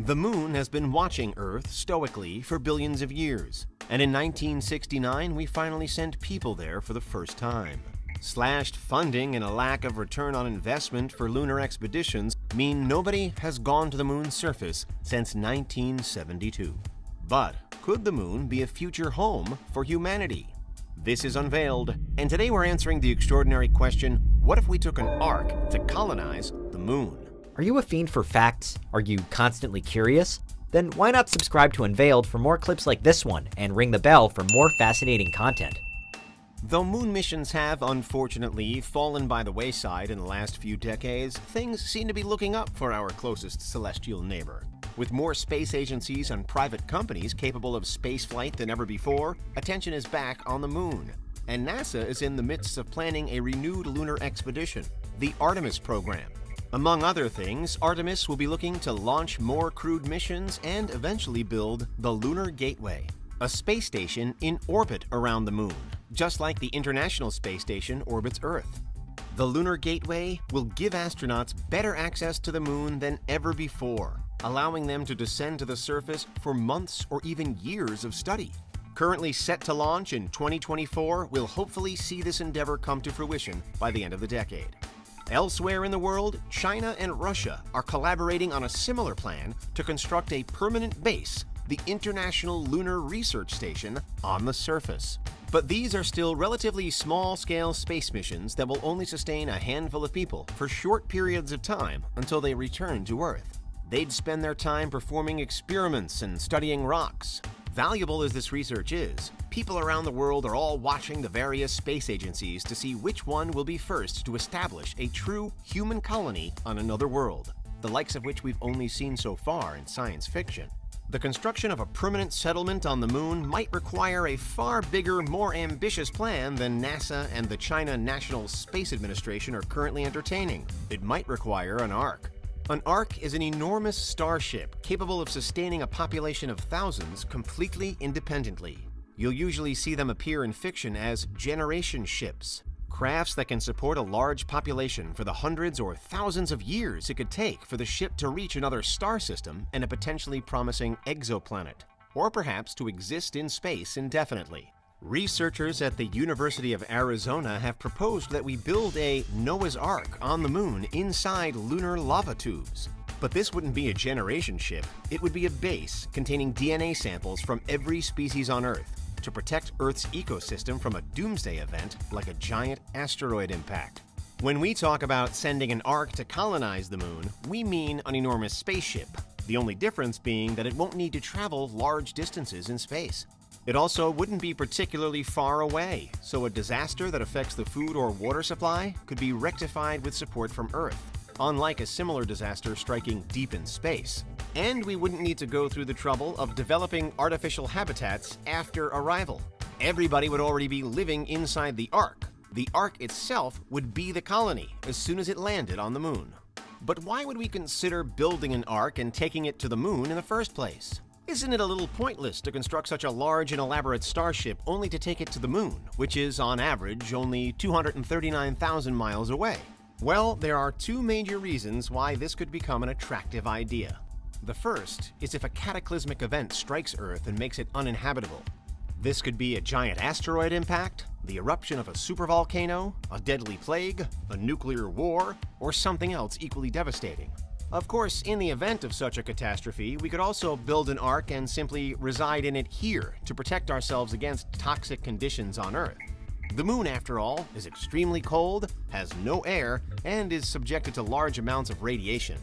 The moon has been watching Earth stoically for billions of years, and in 1969 we finally sent people there for the first time. Slashed funding and a lack of return on investment for lunar expeditions mean nobody has gone to the moon's surface since 1972. But could the moon be a future home for humanity? This is Unveiled, and today we're answering the extraordinary question, what if we took an ark to colonize the moon? Are you a fiend for facts? Are you constantly curious? Then why not subscribe to Unveiled for more clips like this one and ring the bell for more fascinating content? Though moon missions have, unfortunately, fallen by the wayside in the last few decades, things seem to be looking up for our closest celestial neighbor. With more space agencies and private companies capable of spaceflight than ever before, attention is back on the moon. And NASA is in the midst of planning a renewed lunar expedition, the Artemis program. Among other things, Artemis will be looking to launch more crewed missions and eventually build the Lunar Gateway, a space station in orbit around the moon, just like the International Space Station orbits Earth. The Lunar Gateway will give astronauts better access to the moon than ever before, allowing them to descend to the surface for months or even years of study. Currently set to launch in 2024, we'll hopefully see this endeavor come to fruition by the end of the decade. Elsewhere in the world, China and Russia are collaborating on a similar plan to construct a permanent base, the International Lunar Research Station, on the surface. But these are still relatively small-scale space missions that will only sustain a handful of people for short periods of time until they return to Earth. They'd spend their time performing experiments and studying rocks. Valuable as this research is, people around the world are all watching the various space agencies to see which one will be first to establish a true human colony on another world, the likes of which we've only seen so far in science fiction. The construction of a permanent settlement on the moon might require a far bigger, more ambitious plan than NASA and the China National Space Administration are currently entertaining. It might require an ark. An ark is an enormous starship capable of sustaining a population of thousands completely independently. You'll usually see them appear in fiction as generation ships, crafts that can support a large population for the hundreds or thousands of years it could take for the ship to reach another star system and a potentially promising exoplanet, or perhaps to exist in space indefinitely. Researchers at the University of Arizona have proposed that we build a Noah's Ark on the moon inside lunar lava tubes. But this wouldn't be a generation ship, it would be a base containing DNA samples from every species on Earth to protect Earth's ecosystem from a doomsday event like a giant asteroid impact. When we talk about sending an ark to colonize the moon, we mean an enormous spaceship, the only difference being that it won't need to travel large distances in space. It also wouldn't be particularly far away, so a disaster that affects the food or water supply could be rectified with support from Earth, unlike a similar disaster striking deep in space. And we wouldn't need to go through the trouble of developing artificial habitats after arrival. Everybody would already be living inside the ark. The ark itself would be the colony as soon as it landed on the moon. But why would we consider building an ark and taking it to the moon in the first place? Isn't it a little pointless to construct such a large and elaborate starship only to take it to the moon, which is, on average, only 239,000 miles away? Well, there are two major reasons why this could become an attractive idea. The first is if a cataclysmic event strikes Earth and makes it uninhabitable. This could be a giant asteroid impact, the eruption of a supervolcano, a deadly plague, a nuclear war, or something else equally devastating. Of course, in the event of such a catastrophe, we could also build an ark and simply reside in it here to protect ourselves against toxic conditions on Earth. The moon, after all, is extremely cold, has no air, and is subjected to large amounts of radiation.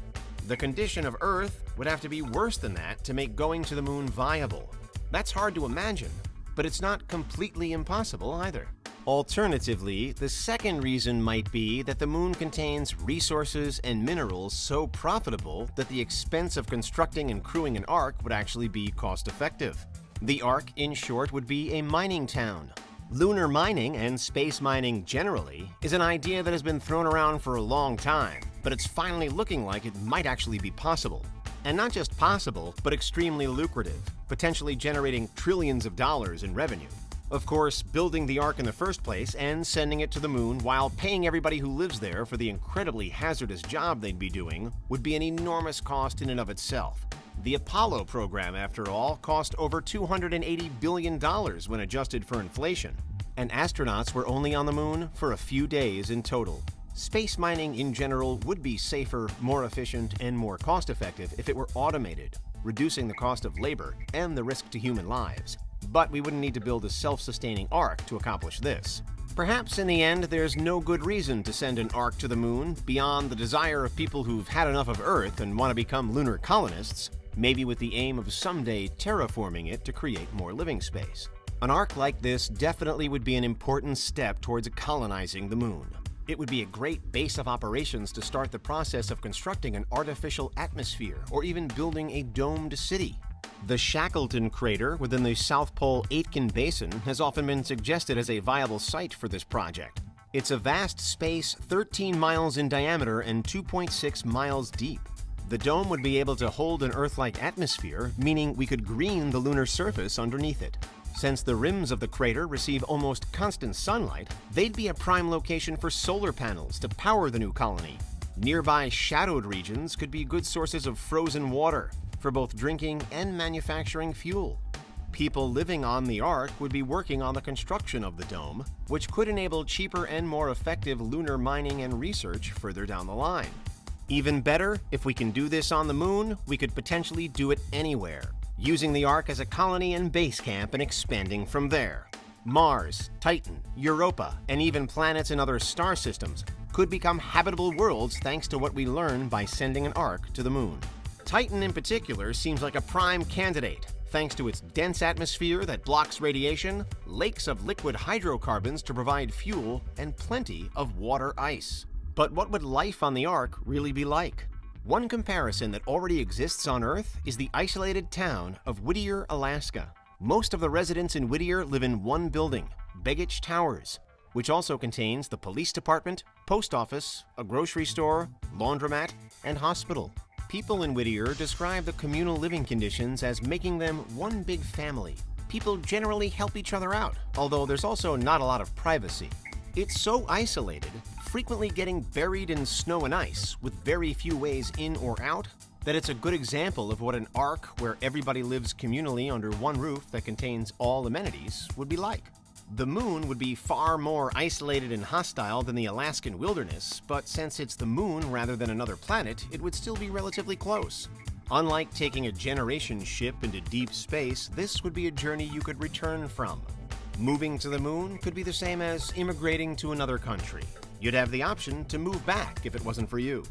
The condition of Earth would have to be worse than that to make going to the moon viable. That's hard to imagine, but it's not completely impossible either. Alternatively, the second reason might be that the moon contains resources and minerals so profitable that the expense of constructing and crewing an ark would actually be cost-effective. The ark, in short, would be a mining town. Lunar mining, and space mining generally, is an idea that has been thrown around for a long time, but it's finally looking like it might actually be possible. And not just possible, but extremely lucrative, potentially generating trillions of dollars in revenue. Of course, building the ark in the first place and sending it to the moon while paying everybody who lives there for the incredibly hazardous job they'd be doing would be an enormous cost in and of itself. The Apollo program, after all, cost over $280 billion when adjusted for inflation, and astronauts were only on the moon for a few days in total. Space mining in general would be safer, more efficient, and more cost-effective if it were automated, reducing the cost of labor and the risk to human lives. But we wouldn't need to build a self-sustaining ark to accomplish this. Perhaps in the end, there's no good reason to send an ark to the moon beyond the desire of people who've had enough of Earth and want to become lunar colonists, maybe with the aim of someday terraforming it to create more living space. An ark like this definitely would be an important step towards colonizing the moon. It would be a great base of operations to start the process of constructing an artificial atmosphere or even building a domed city. The Shackleton crater within the South Pole Aitken Basin has often been suggested as a viable site for this project. It's a vast space 13 miles in diameter and 2.6 miles deep. The dome would be able to hold an Earth-like atmosphere, meaning we could green the lunar surface underneath it. Since the rims of the crater receive almost constant sunlight, they'd be a prime location for solar panels to power the new colony. Nearby shadowed regions could be good sources of frozen water for both drinking and manufacturing fuel. People living on the ark would be working on the construction of the dome, which could enable cheaper and more effective lunar mining and research further down the line. Even better, if we can do this on the moon, we could potentially do it anywhere, using the ark as a colony and base camp and expanding from there. Mars, Titan, Europa, and even planets in other star systems could become habitable worlds thanks to what we learn by sending an ark to the moon. Titan in particular seems like a prime candidate, thanks to its dense atmosphere that blocks radiation, lakes of liquid hydrocarbons to provide fuel, and plenty of water ice. But what would life on the ark really be like? One comparison that already exists on Earth is the isolated town of Whittier, Alaska. Most of the residents in Whittier live in one building, Begich Towers, which also contains the police department, post office, a grocery store, laundromat, and hospital. People in Whittier describe the communal living conditions as making them one big family. People generally help each other out, although there's also not a lot of privacy. It's so isolated, frequently getting buried in snow and ice with very few ways in or out, that it's a good example of what an ark where everybody lives communally under one roof that contains all amenities would be like. The moon would be far more isolated and hostile than the Alaskan wilderness, but since it's the moon rather than another planet, it would still be relatively close. Unlike taking a generation ship into deep space, this would be a journey you could return from. Moving to the moon could be the same as immigrating to another country. You'd have the option to move back if it wasn't for you.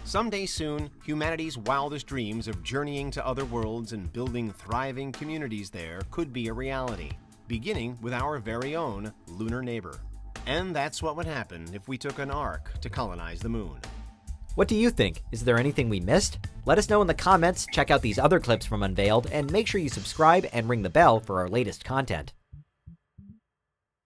Someday soon, humanity's wildest dreams of journeying to other worlds and building thriving communities there could be a reality, beginning with our very own lunar neighbor. And that's what would happen if we took an ark to colonize the moon. What do you think? Is there anything we missed? Let us know in the comments, check out these other clips from Unveiled, and make sure you subscribe and ring the bell for our latest content.